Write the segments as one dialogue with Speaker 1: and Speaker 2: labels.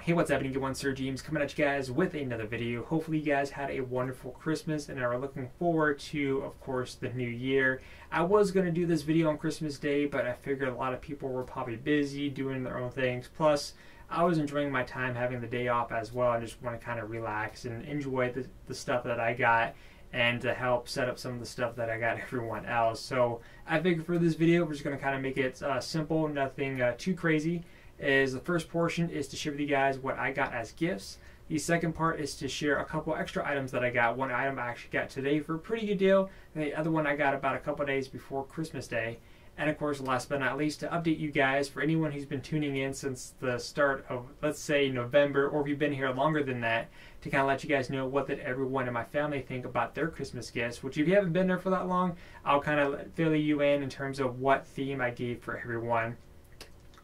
Speaker 1: Hey, what's happening? Good one, SirJames coming at you guys with another video. Hopefully you guys had a wonderful Christmas and are looking forward to, of course, the new year. I was going to do this video on Christmas Day, but I figured a lot of people were probably busy doing their own things. Plus, I was enjoying my time having the day off as well. I just want to kind of relax and enjoy the stuff that I got and to help set up some of the stuff that I got everyone else. So I figured for this video, we're just going to kind of make it simple, nothing too crazy. The first portion is to share with you guys what I got as gifts. The second part is to share a couple extra items that I got. One item I actually got today for a pretty good deal, and the other one I got about a couple days before Christmas Day. And of course, last but not least, to update you guys, for anyone who's been tuning in since the start of, let's say, November, or if you've been here longer than that, to kind of let you guys know what did everyone in my family think about their Christmas gifts, which if you haven't been there for that long, I'll kind of fill you in terms of what theme I gave for everyone.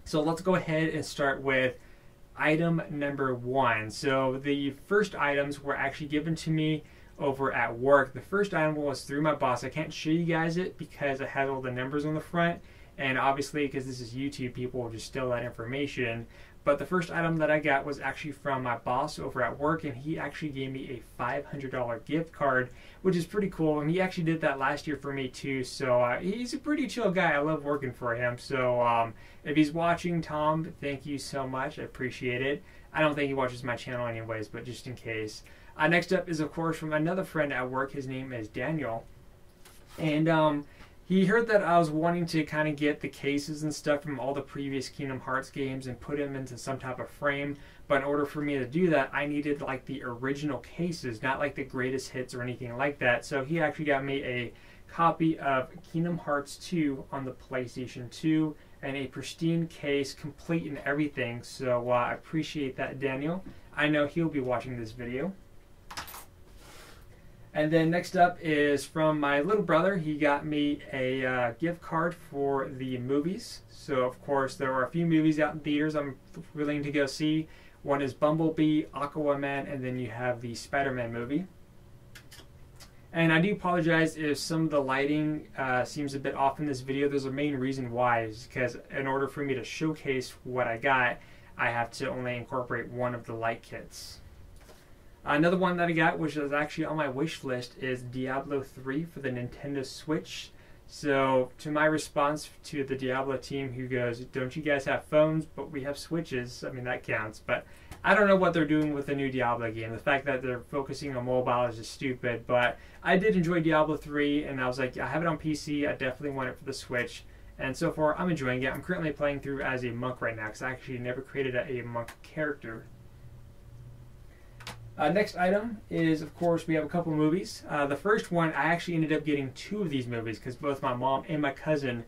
Speaker 1: So let's go ahead and start with item number one. So the first items were actually given to me over at work. The first item was through my boss. I can't show you guys it because it has all the numbers on the front, and obviously because this is YouTube, people will just steal that information. But the first item that I got was actually from my boss over at work, and he actually gave me a $500 gift card, which is pretty cool. And he actually did that last year for me too, so he's a pretty chill guy. I love working for him. So if he's watching, Tom, thank you so much. I appreciate it. I don't think he watches my channel anyways, but just in case. Next up is, of course, from another friend at work. His name is Daniel. And he heard that I was wanting to kind of get the cases and stuff from all the previous Kingdom Hearts games and put them into some type of frame. But in order for me to do that, I needed like the original cases, not like the greatest hits or anything like that. So he actually got me a copy of Kingdom Hearts 2 on the PlayStation 2 and a pristine case, complete and everything. So I appreciate that, Daniel. I know he'll be watching this video. And then next up is from my little brother. He got me a gift card for the movies. So of course there are a few movies out in theaters I'm willing to go see. One is Bumblebee, Aquaman, and then you have the Spider-Man movie. And I do apologize if some of the lighting seems a bit off in this video. There's a main reason why, is because in order for me to showcase what I got, I have to only incorporate one of the light kits. Another one that I got, which is actually on my wish list, is Diablo 3 for the Nintendo Switch. So, to my response to the Diablo team who goes, don't you guys have phones, but we have Switches? I mean, that counts. But I don't know what they're doing with the new Diablo game. The fact that they're focusing on mobile is just stupid. But I did enjoy Diablo 3, and I was like, I have it on PC. I definitely want it for the Switch. And so far, I'm enjoying it. I'm currently playing through as a monk right now, because I actually never created a monk character. Next item is, of course, we have a couple movies. The first one, I actually ended up getting two of these movies because both my mom and my cousin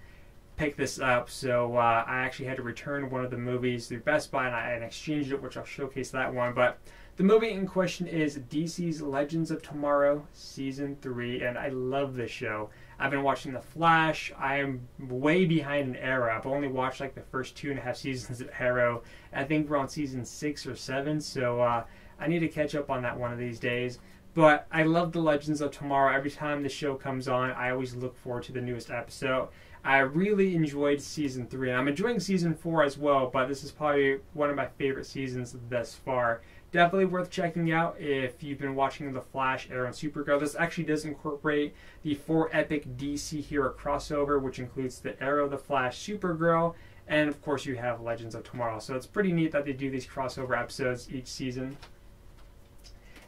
Speaker 1: picked this up. So I actually had to return one of the movies through Best Buy and exchanged it, which I'll showcase that one. But the movie in question is DC's Legends of Tomorrow Season 3, and I love this show. I've been watching The Flash. I am way behind in Arrow. I've only watched like the first 2.5 seasons of Arrow. I think we're on season 6 or 7, so I need to catch up on that one of these days. But I love the Legends of Tomorrow. Every time the show comes on, I always look forward to the newest episode. I really enjoyed season 3, and I'm enjoying season 4 as well, but this is probably one of my favorite seasons thus far. Definitely worth checking out if you've been watching The Flash, Arrow, and Supergirl. This actually does incorporate the 4 epic DC hero crossover, which includes the Arrow, The Flash, Supergirl, and of course you have Legends of Tomorrow. So it's pretty neat that they do these crossover episodes each season.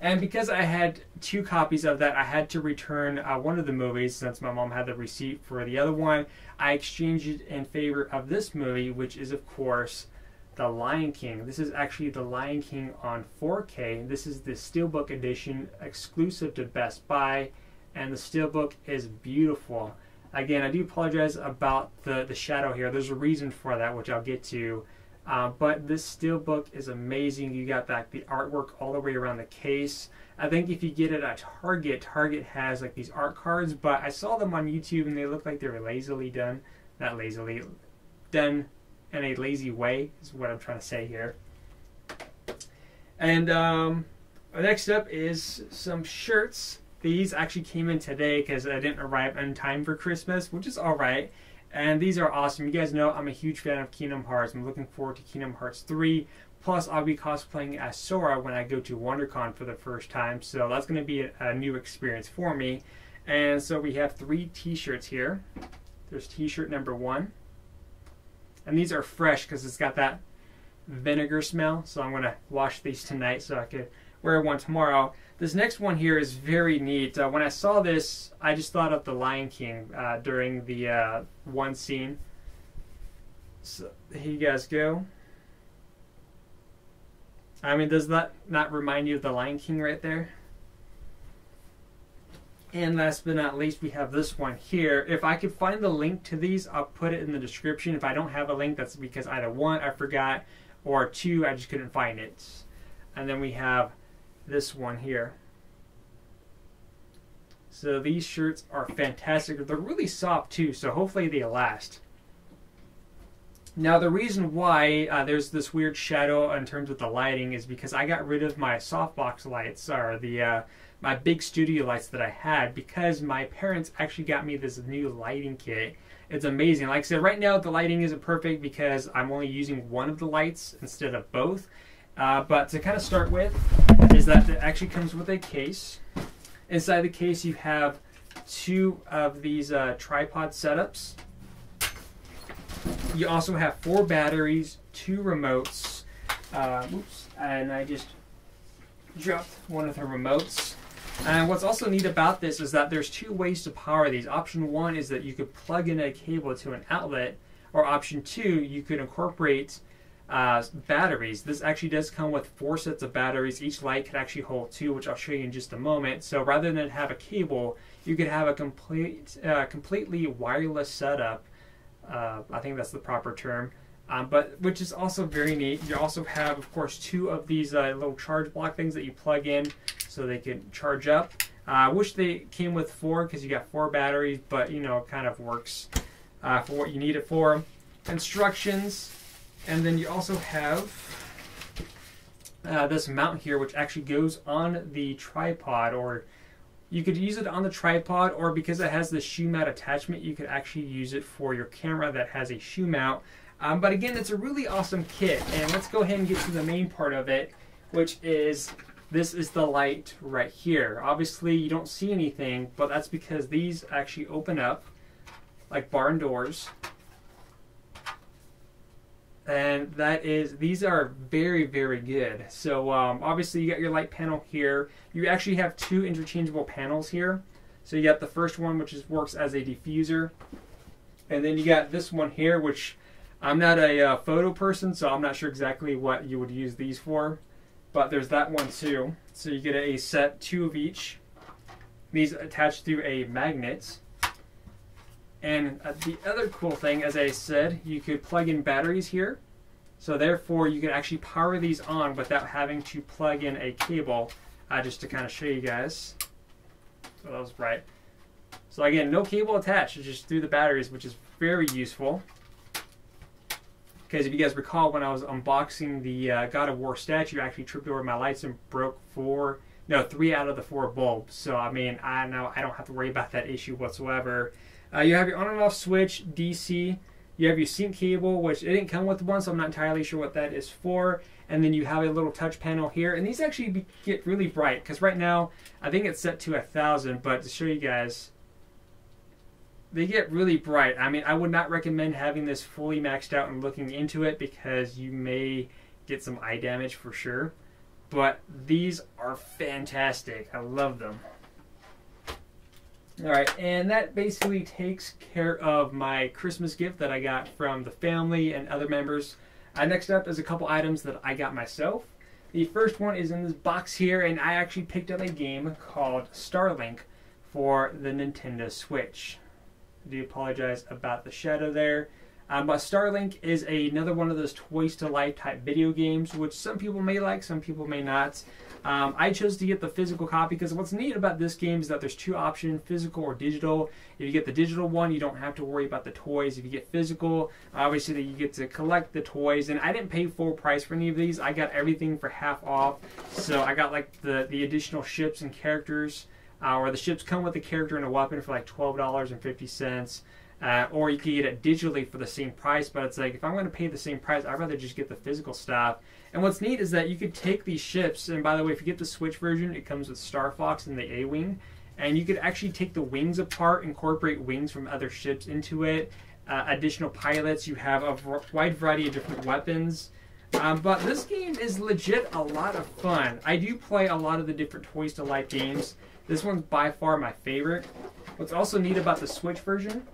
Speaker 1: And because I had 2 copies of that, I had to return one of the movies since my mom had the receipt for the other one. I exchanged it in favor of this movie, which is, of course, The Lion King. This is actually The Lion King on 4K. This is the Steelbook edition exclusive to Best Buy, and the Steelbook is beautiful. Again, I do apologize about the shadow here. There's a reason for that, which I'll get to. But this steelbook is amazing. You got the artwork all the way around the case. I think if you get it at Target, Target has like these art cards, but I saw them on YouTube and they look like they were lazily done. Not lazily, done in a lazy way is what I'm trying to say here. And next up is some shirts. These actually came in today because I didn't arrive in time for Christmas, which is alright. And these are awesome. You guys know I'm a huge fan of Kingdom Hearts. I'm looking forward to Kingdom Hearts 3. Plus, I'll be cosplaying as Sora when I go to WonderCon for the first time, so that's going to be a new experience for me. And so we have 3 t-shirts here. There's t-shirt number 1. And these are fresh because it's got that vinegar smell, so I'm going to wash these tonight so I could wear one tomorrow. This next one here is very neat. When I saw this, I just thought of The Lion King during the one scene. So here you guys go. I mean, does that not remind you of The Lion King right there? And last but not least, we have this one here. If I could find the link to these, I'll put it in the description. If I don't have a link, that's because either 1, I forgot, or 2, I just couldn't find it. And then we have this one here. So these shirts are fantastic. They're really soft too, so hopefully they last. Now the reason why there's this weird shadow in terms of the lighting is because I got rid of my softbox lights, or the my big studio lights that I had, because my parents actually got me this new lighting kit. It's amazing. Like I said, right now the lighting isn't perfect because I'm only using one of the lights instead of both. But to kind of start with is that it actually comes with a case. Inside the case you have 2 of these tripod setups. You also have 4 batteries, 2 remotes. Oops, and I just dropped one of the remotes. And what's also neat about this is that there's 2 ways to power these. Option 1 is that you could plug in a cable to an outlet, or option 2, you could incorporate batteries. This actually does come with 4 sets of batteries. Each light could actually hold 2, which I'll show you in just a moment. So rather than have a cable, you could have a completely wireless setup. I think that's the proper term. But which is also very neat. You also have, of course, 2 of these little charge block things that you plug in so they can charge up. I wish they came with 4 because you got 4 batteries, but you know, it kind of works for what you need it for. Instructions, and then you also have this mount here, which actually goes on the tripod, or you could use it on the tripod, or because it has the shoe mount attachment, you could actually use it for your camera that has a shoe mount. But again, it's a really awesome kit, and let's go ahead and get to the main part of it, which is, this is the light right here. Obviously, you don't see anything, but that's because these actually open up like barn doors. And that is, these are very, very good. So obviously you got your light panel here. You actually have 2 interchangeable panels here. So you got the first one, which works as a diffuser. And then you got this one here, which I'm not a photo person, so I'm not sure exactly what you would use these for. But there's that one too. So you get a set 2 of each. These attached through a magnet. And the other cool thing, as I said, you could plug in batteries here. So therefore, you can actually power these on without having to plug in a cable, just to kind of show you guys. So that was bright. So again, no cable attached, it's just through the batteries, which is very useful. Because if you guys recall, when I was unboxing the God of War statue, I actually tripped over my lights and broke 3 out of the 4 bulbs. So I mean, I don't have to worry about that issue whatsoever. You have your on and off switch, DC. You have your sync cable, which it didn't come with one, so I'm not entirely sure what that is for. And then you have a little touch panel here. And these actually get really bright, because right now, I think it's set to 1000, but to show you guys, they get really bright. I mean, I would not recommend having this fully maxed out and looking into it, because you may get some eye damage for sure. But these are fantastic. I love them. Alright, and that basically takes care of my Christmas gift that I got from the family and other members. Next up is a couple items that I got myself. The first one is in this box here, and I actually picked up a game called Starlink for the Nintendo Switch. I do apologize about the shadow there. But Starlink is another one of those Toys to Life type video games, which some people may like, some people may not. I chose to get the physical copy because what's neat about this game is that there's 2 options, physical or digital. If you get the digital one, you don't have to worry about the toys. If you get physical, obviously you get to collect the toys. And I didn't pay full price for any of these. I got everything for half off. So I got like the additional ships and characters, or the ships come with a character and a weapon for like $12.50. Or you can get it digitally for the same price, but it's like, if I'm going to pay the same price, I'd rather just get the physical stuff. And what's neat is that you could take these ships, and by the way, if you get the Switch version, it comes with Star Fox and the A-Wing, and you could actually take the wings apart, incorporate wings from other ships into it, additional pilots, you have a wide variety of different weapons. But this game is legit a lot of fun. I do play a lot of the different Toys to Life games. This one's by far my favorite. What's also neat about the Switch version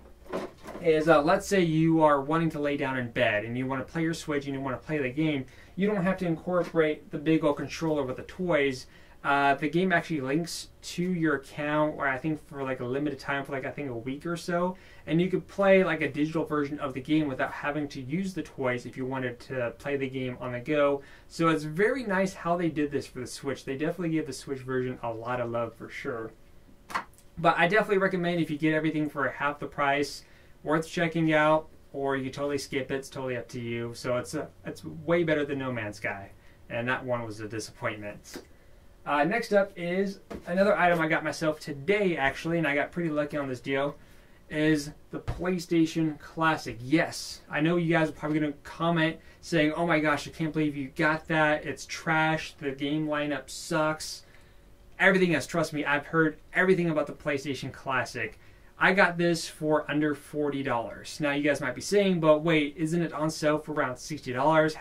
Speaker 1: is, let's say you are wanting to lay down in bed and you want to play your Switch and you want to play the game. You don't have to incorporate the big old controller with the toys. The game actually links to your account, or I think for like a limited time, for like I think a week or so, and you could play like a digital version of the game without having to use the toys if you wanted to play the game on the go. So it's very nice how they did this for the Switch. They definitely give the Switch version a lot of love for sure. But I definitely recommend, if you get everything for half the price, worth checking out, or you can totally skip it. It's totally up to you. So it's way better than No Man's Sky, and that one was a disappointment. Next up is another item I got myself today, actually, and I got pretty lucky on this deal, is the PlayStation Classic. Yes, I know you guys are probably going to comment saying, oh my gosh, I can't believe you got that. It's trash. The game lineup sucks. Everything else, trust me, I've heard everything about the PlayStation Classic. I got this for under $40. Now you guys might be saying, but wait, isn't it on sale for around $60?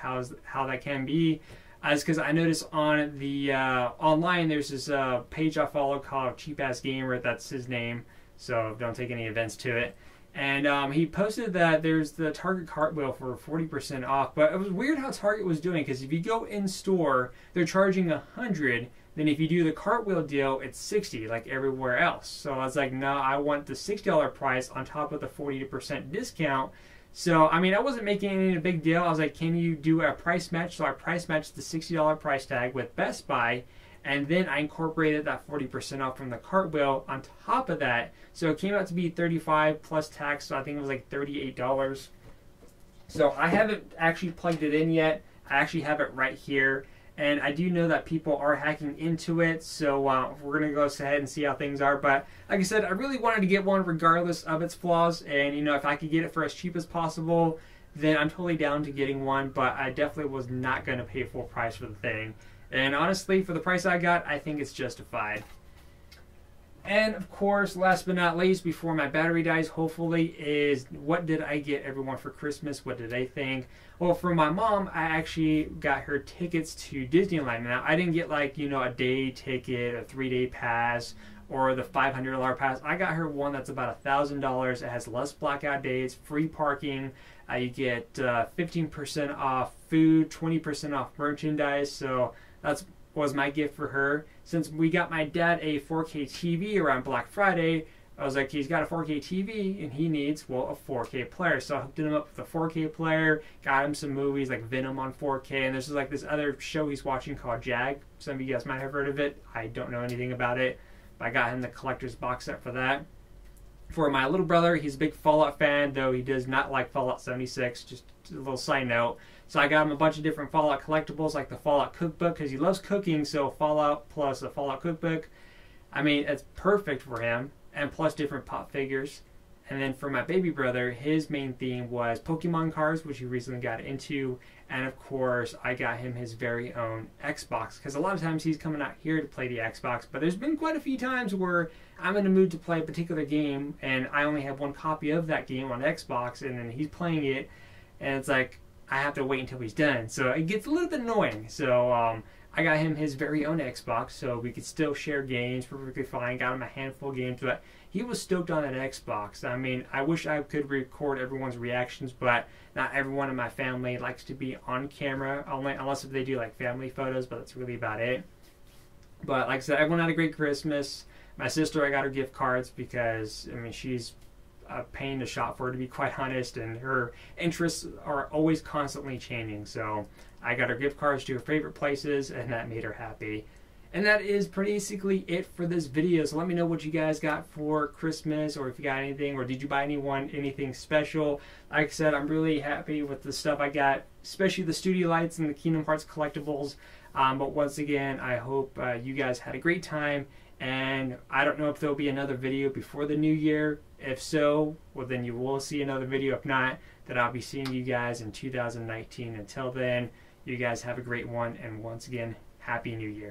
Speaker 1: How that can be? It's because I noticed on the online, there's this page I follow called Cheap Ass Gamer. That's his name, so don't take any offense to it. And he posted that there's the Target cartwheel for 40% off. But it was weird how Target was doing, because if you go in store, they're charging $100. Then if you do the cartwheel deal, it's $60, like everywhere else. So I was like, no, I want the $60 price on top of the 40% discount. So, I mean, I wasn't making any big deal. I was like, can you do a price match? So I price matched the $60 price tag with Best Buy, and then I incorporated that 40% off from the cartwheel on top of that. So it came out to be $35 plus tax, so I think it was like $38. So I haven't actually plugged it in yet. I actually have it right here. And I do know that people are hacking into it, so we're going to go ahead and see how things are. But like I said, I really wanted to get one regardless of its flaws. And, you know, if I could get it for as cheap as possible, then I'm totally down to getting one. But I definitely was not going to pay full price for the thing. And honestly, for the price I got, I think it's justified. And of course, last but not least, before my battery dies, hopefully, is what did I get everyone for Christmas? What did they think? Well, for my mom, I actually got her tickets to Disneyland. Now, I didn't get like, you know, a day ticket, a 3-day pass, or the $500 pass. I got her one that's about $1,000. It has less blackout days, free parking. You get 15% off food, 20% off merchandise. So that's was my gift for her. Since we got my dad a 4K TV around Black Friday, I was like, he's got a 4K TV and he needs, well, a 4K player. So I hooked him up with a 4K player, got him some movies like Venom on 4K, and there's like this other show he's watching called Jag. Some of you guys might have heard of it. I don't know anything about it, but I got him the collector's box set for that. For my little brother, he's a big Fallout fan, though he does not like Fallout 76, just a little side note. So I got him a bunch of different Fallout collectibles, like the Fallout cookbook, because he loves cooking, so Fallout plus a Fallout cookbook. I mean, it's perfect for him, and plus different pop figures. And then for my baby brother, his main theme was Pokemon cards, which he recently got into. And of course, I got him his very own Xbox, because a lot of times he's coming out here to play the Xbox, but there's been quite a few times where I'm in the mood to play a particular game, and I only have one copy of that game on Xbox, and then he's playing it, and it's like, I have to wait until he's done. So it gets a little bit annoying. So I got him his very own Xbox, so we could still share games perfectly fine. Got him a handful of games, but he was stoked on that Xbox. I mean, I wish I could record everyone's reactions, but not everyone in my family likes to be on camera, unless if they do like family photos, but that's really about it. But like I said, everyone had a great Christmas. My sister, I got her gift cards because, I mean, she's a pain to shop for, to be quite honest, and her interests are always constantly changing. So I got her gift cards to her favorite places, and that made her happy. And that is basically it for this video. So let me know what you guys got for Christmas, or if you got anything, or did you buy anything special. Like I said, I'm really happy with the stuff I got, especially the Studio Lights and the Kingdom Hearts collectibles. But once again, I hope you guys had a great time. And I don't know if there'll be another video before the new year. If so, well, then you will see another video. If not, then I'll be seeing you guys in 2019. Until then, You guys have a great one, and once again, Happy New Year.